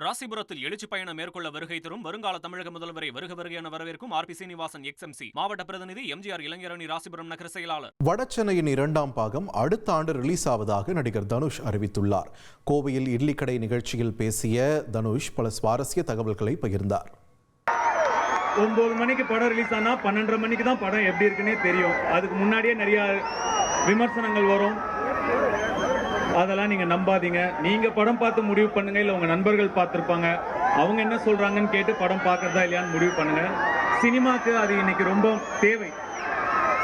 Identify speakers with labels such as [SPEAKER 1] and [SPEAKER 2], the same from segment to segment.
[SPEAKER 1] ராசிபுரத்தில் எழுச்சி பயணம் மேற்கொள்ள வருகை தரும் வருங்கால தமிழக முதல்வரை வருக என வரவேற்கும் ஆர் பி சீனிவாசன் எக்ஸ்எம்சி மாவட்ட பிரதிநிதி எம்ஜிஆர் இளைஞரணி ராசிபுரம் நகர செயலாளர்.
[SPEAKER 2] வடசென்னையின் 2ஆம் பாகம் அடுத்த ஆண்டு ரிலீஸ் ஆவதாக நடிகர் தனுஷ் அறிவித்துள்ளார். கோவையில் இட்லி கடை நிகழ்ச்சியில் பேசிய தனுஷ் பல சுவாரஸ்ய தகவல்களை பகிர்ந்தார்.
[SPEAKER 3] 9 மணிக்கு படம் ரிலீஸ் ஆனா 12:30 மணிக்கு தான் படம் எப்படி இருக்குன்னே தெரியும். அதுக்கு முன்னாடியே நிறைய விமர்சனங்கள் வரும். அதெல்லாம் நீங்க நம்பாதீங்க. நீங்க படம் பார்த்து முடிவு பண்ணுங்க, இல்ல உங்க நண்பர்கள் பார்த்திருப்பாங்க, அவங்க என்ன சொல்றாங்கன்னு கேட்டு படம் பார்க்கறதா இல்லையான்னு முடிவு பண்ணுங்க. சினிமாக்கு அது இன்னைக்கு ரொம்ப தேவை.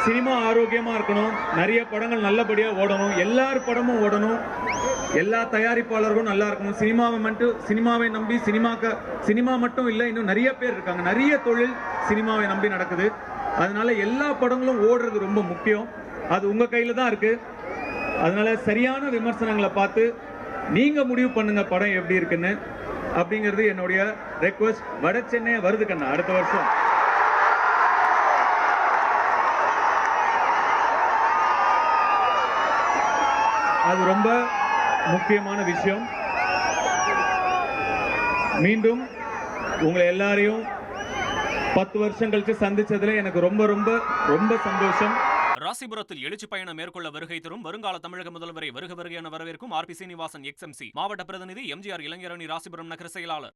[SPEAKER 3] சினிமா ஆரோக்கியமா இருக்கணும், நிறைய படங்கள் நல்லபடியா ஓடணும், எல்லார் படமும் ஓடணும், எல்லா தயாரிப்பாளர்களும் நல்லா இருக்கணும். சினிமாவை நம்பி சினிமா மட்டும் இல்லை, இன்னும் நிறைய பேர் இருக்காங்க, நிறைய தொழில் சினிமாவை நம்பி நடக்குது. அதனால எல்லா படங்களும் ஓடுறது ரொம்ப முக்கியம். அது உங்க கையில தான் இருக்கு. அதனால சரியான விமர்சனங்களை பார்த்து நீங்க முடிவு பண்ணுங்க படம் எப்படி இருக்குன்னு. அப்படிங்கிறது என்னுடைய ரெக்வெஸ்ட். வடசென்னை வருது கண்ணா அடுத்த வருஷம். அது ரொம்ப முக்கியமான விஷயம். மீண்டும் உங்களை எல்லாரையும் 10 வருஷம் கழிச்சு சந்திச்சதுல எனக்கு ரொம்ப ரொம்ப ரொம்ப சந்தோஷம்.
[SPEAKER 1] ராசிபுரத்தில் எழுச்சி பயணம் மேற்கொள்ள வருகை தரும் வருங்கால தமிழக முதல்வரை வருக என வரவேற்கும் ஆர் பி சீனிவாசன் எக்ஸ்எம்சி மாவட்ட பிரதிநிதி எம்ஜிஆர் இளைஞரணி ராசிபுரம் நகர செயலாளர்.